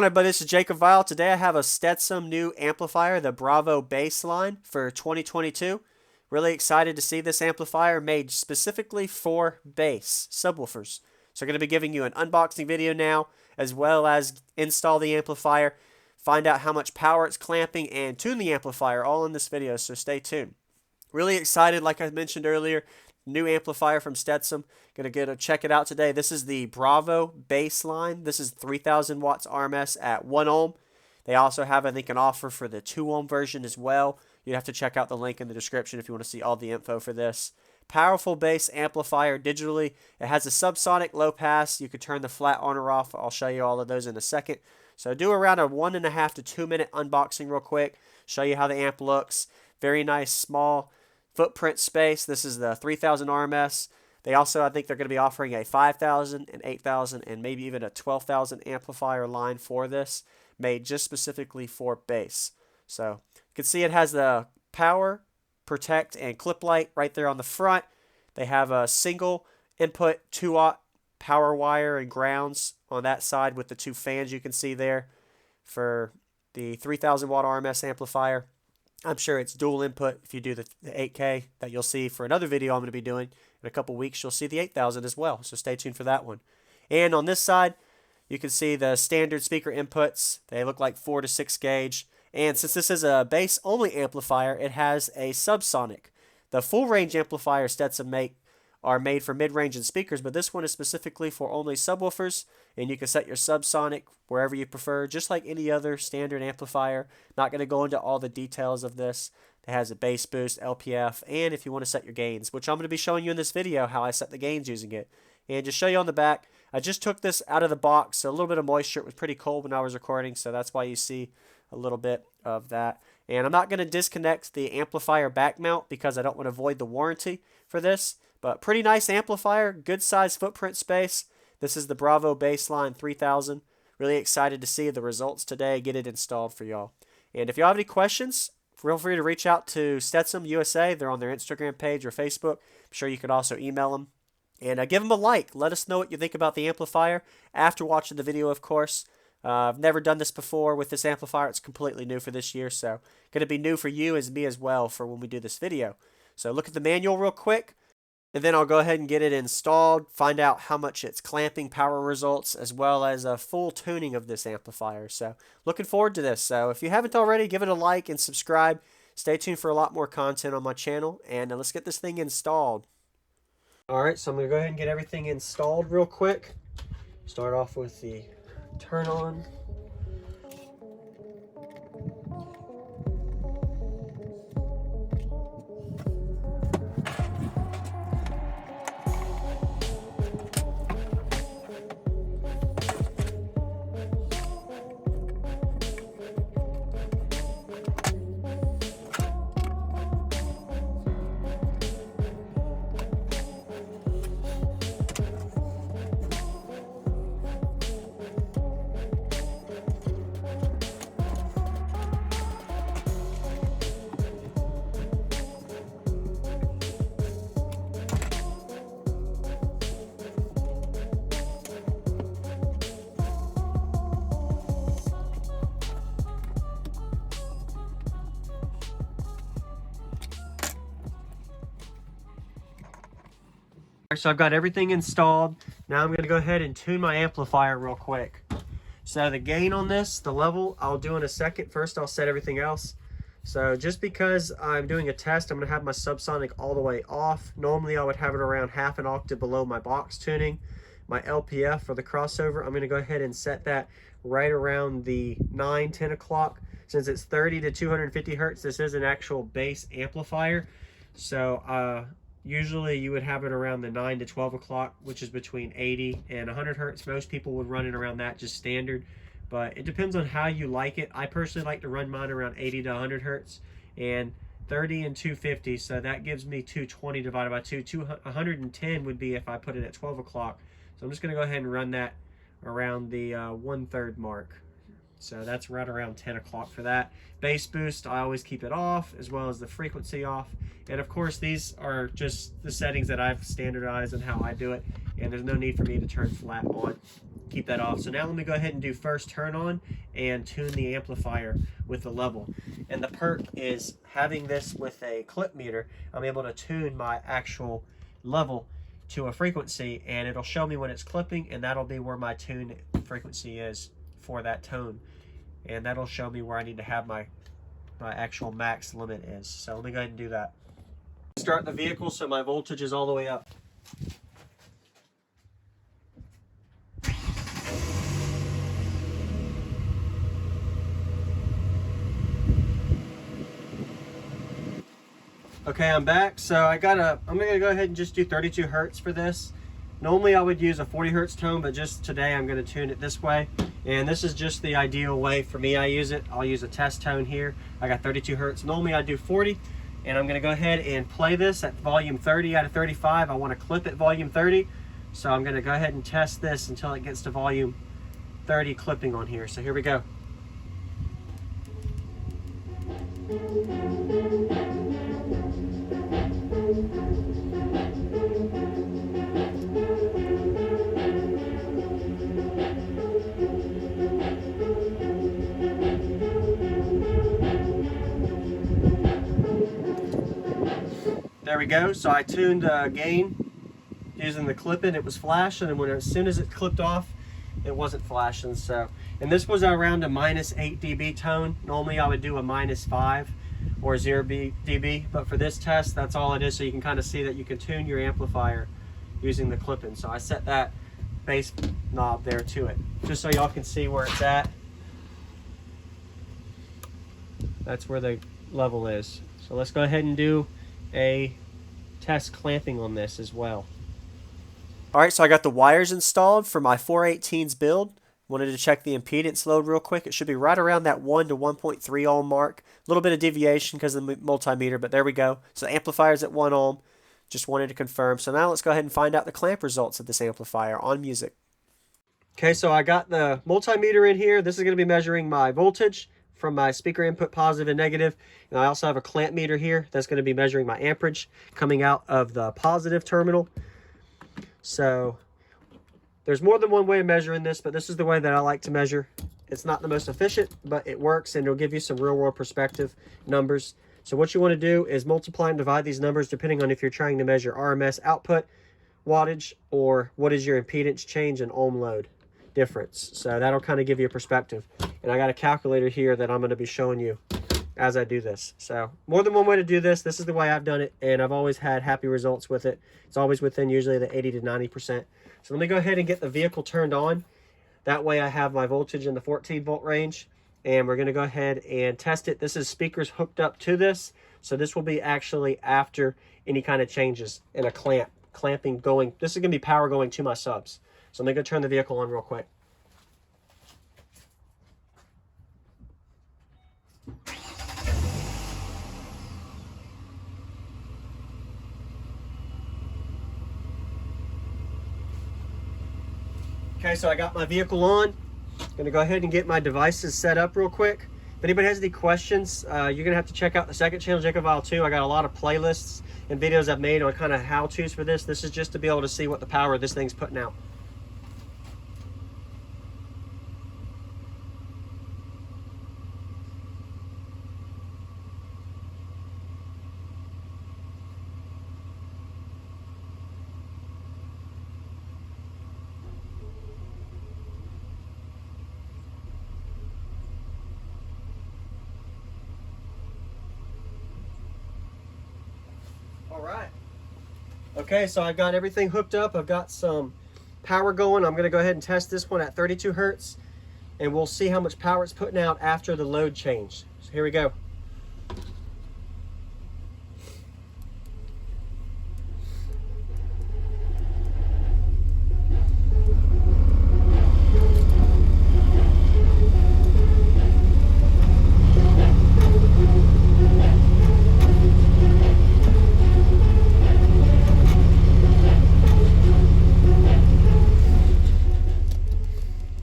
Everybody, this is JacobViral. Today I have a Stetsom new amplifier, the Bravo baseline for 2022. Really excited to see this amplifier made specifically for bass subwoofers. So I'm going to be giving you an unboxing video now, as well as install the amplifier, find out how much power it's clamping, and tune the amplifier all in this video, so stay tuned. Really excited, like I mentioned earlier, new amplifier from Stetsom. Gonna check it out today. This is the Bravo baseline. This is 3000 watts RMS at 1 ohm. They also have, I think, an offer for the 2 ohm version as well. You'd have to check out the link in the description if you want to see all the info for this. Powerful bass amplifier digitally. It has a subsonic low pass. You could turn the flat on or off. I'll show you all of those in a second. So do around a 1.5 to 2 minute unboxing real quick. Show you how the amp looks. Very nice small footprint space. This is the 3000 RMS. They also, I think they're going to be offering a 5000, an 8000, and maybe even a 12000 amplifier line for this, made just specifically for bass. So you can see it has the power, protect, and clip light right there on the front. They have a single input 2-watt power wire and grounds on that side with the 2 fans you can see there for the 3000 watt RMS amplifier. I'm sure it's dual input if you do the 8K that you'll see for another video I'm going to be doing. In a couple weeks, you'll see the 8000 as well, so stay tuned for that one. And on this side, you can see the standard speaker inputs. They look like 4 to 6 gauge. And since this is a bass-only amplifier, it has a subsonic. The full-range amplifiers Stetsom are made for mid-range and speakers, but this one is specifically for only subwoofers, and you can set your subsonic wherever you prefer, just like any other standard amplifier. Not going to go into all the details of this. It has a bass boost, LPF, and if you want to set your gains, which I'm going to be showing you in this video how I set the gains using it. And just show you on the back, I just took this out of the box, so a little bit of moisture. It was pretty cold when I was recording, so that's why you see a little bit of that. And I'm not going to disconnect the amplifier back mount because I don't want to void the warranty for this. But pretty nice amplifier, good size footprint space. This is the Bravo baseline 3000. Really excited to see the results today, get it installed for y'all. And if y'all have any questions, feel free to reach out to Stetsom USA. They're on their Instagram page or Facebook. I'm sure you can also email them. And give them a like. Let us know what you think about the amplifier after watching the video, of course. I've never done this before with this amplifier. It's completely new for this year, so going to be new for you as me as well for when we do this video. So look at the manual real quick, and then I'll go ahead and get it installed, find out how much it's clamping, power results, as well as a full tuning of this amplifier. So looking forward to this. So if you haven't already, give it a like and subscribe. Stay tuned for a lot more content on my channel, and let's get this thing installed. Alright, so I'm going to go ahead and get everything installed real quick. Start off with the turn on. So I've got everything installed. Now I'm going to go ahead and tune my amplifier real quick. So the gain on this, the level, I'll do in a second. First, I'll set everything else. So just because I'm doing a test, I'm going to have my subsonic all the way off. Normally, I would have it around half an octave below my box tuning. My LPF for the crossover, I'm going to go ahead and set that right around the 9, 10 o'clock. Since it's 30 to 250 hertz, this is an actual bass amplifier. So usually you would have it around the 9 to 12 o'clock, which is between 80 and 100 hertz. Most people would run it around that, just standard. But it depends on how you like it. I personally like to run mine around 80 to 100 hertz and 30 and 250. So that gives me 220 divided by 2. 110 would be if I put it at 12 o'clock. So I'm just going to go ahead and run that around the 1/3 mark. So that's right around 10 o'clock for that. Bass boost, I always keep it off, as well as the frequency off. And of course, these are just the settings that I've standardized and how I do it. And there's no need for me to turn flat on. keep that off. So now let me go ahead and do first turn on and tune the amplifier with the level. And the perk is having this with a clip meter, I'm able to tune my actual level to a frequency, and it'll show me when it's clipping, and that'll be where my tune frequency is for that tone. And that'll show me where I need to have my actual max limit is. So let me go ahead and do that. Start the vehicle so my voltage is all the way up. Okay, I'm back. So I'm gonna go ahead and just do 32 hertz for this. Normally I would use a 40 hertz tone, but just today I'm gonna tune it this way. And this is just the ideal way for me. I use it. I'll use a test tone here. I got 32 hertz. Normally I do 40, and I'm gonna go ahead and play this at volume 30 out of 35. I wanna clip at volume 30. So I'm gonna go ahead and test this until it gets to volume 30 clipping on here. So here we go. There we go. So I tuned gain using the clipping. It was flashing, and as soon as it clipped off, it wasn't flashing. So, and this was around a -8 dB tone. Normally I would do a -5 or 0 dB, but for this test, that's all it is. So you can kind of see that you can tune your amplifier using the clipping. So I set that bass knob there to it, just so y'all can see where it's at. That's where the level is. So let's go ahead and do a test clamping on this as well. All right, so I got the wires installed for my 418s build. Wanted to check the impedance load real quick. It should be right around that 1 to 1.3 ohm mark. A little bit of deviation because of the multimeter, but there we go. So the amplifier's at 1 ohm. Just wanted to confirm. So now let's go ahead and find out the clamp results of this amplifier on music. Okay, so I got the multimeter in here. This is going to be measuring my voltage from my speaker input, positive and negative. And I also have a clamp meter here that's going to be measuring my amperage coming out of the positive terminal. So there's more than one way of measuring this, but this is the way that I like to measure. It's not the most efficient, but it works, and it'll give you some real world perspective numbers. So what you want to do is multiply and divide these numbers depending on if you're trying to measure RMS output wattage or what is your impedance change and ohm load difference. So that'll kind of give you a perspective. And I got a calculator here that I'm going to be showing you as I do this. So more than one way to do this. This is the way I've done it, and I've always had happy results with it. It's always within usually the 80 to 90%. So let me go ahead and get the vehicle turned on. That way I have my voltage in the 14 volt range, and we're going to go ahead and test it. This is speakers hooked up to this, so this will be actually after any kind of changes in a clamping going. This is going to be power going to my subs. So I'm going to go turn the vehicle on real quick. Okay, so I got my vehicle on. I'm gonna go ahead and get my devices set up real quick. If anybody has any questions, you're gonna have to check out the second channel, JacobViral 2. I got a lot of playlists and videos I've made on kind of how-tos for this. This is just to be able to see what the power this thing's putting out. All right. Okay, so I've got everything hooked up. I've got some power going. I'm going to go ahead and test this one at 32 hertz, and we'll see how much power it's putting out after the load change. So here we go.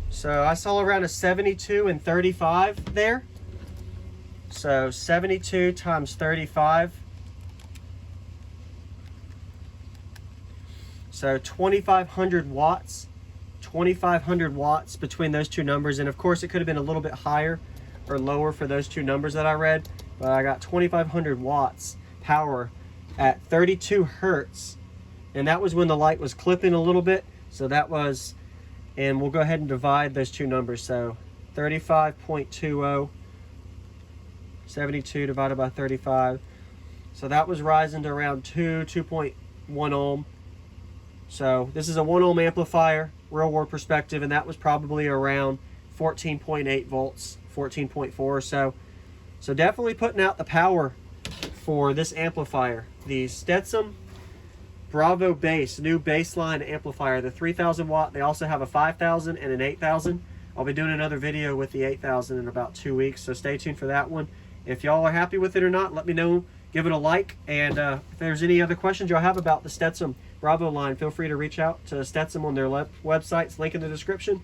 So I saw around a 72 and 35 there. So 72 times 35. So 2,500 watts, 2,500 watts between those two numbers, and of course it could have been a little bit higher or lower for those two numbers that I read, but I got 2,500 watts power at 32 hertz, and that was when the light was clipping a little bit. So that was, and we'll go ahead and divide those two numbers. So 35.20, 72 divided by 35. So that was rising to around 2.1 ohm. So this is a 1 ohm amplifier, real world perspective, and that was probably around 14.8 volts, 14.4 or so. So definitely putting out the power for this amplifier. The Stetsom Bravo Bass, new baseline amplifier, the 3,000 watt. They also have a 5,000 and an 8,000. I'll be doing another video with the 8,000 in about 2 weeks, so stay tuned for that one. If y'all are happy with it or not, let me know. Give it a like, and if there's any other questions y'all have about the Stetsom Bravo line, feel free to reach out to Stetsom on their websites, link in the description,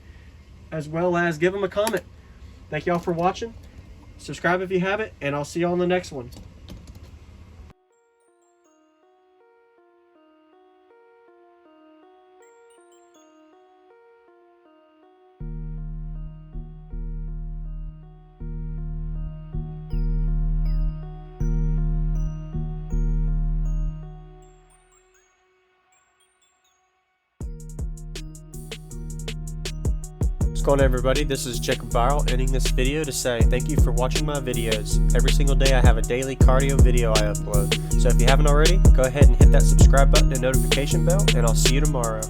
as well as give them a comment. Thank y'all for watching. Subscribe if you haven't, and I'll see y'all on the next one. What's going on, everybody? This is JacobViral, ending this video to say thank you for watching my videos. Every single day I have a daily cardio video I upload. So if you haven't already, go ahead and hit that subscribe button and notification bell, and I'll see you tomorrow.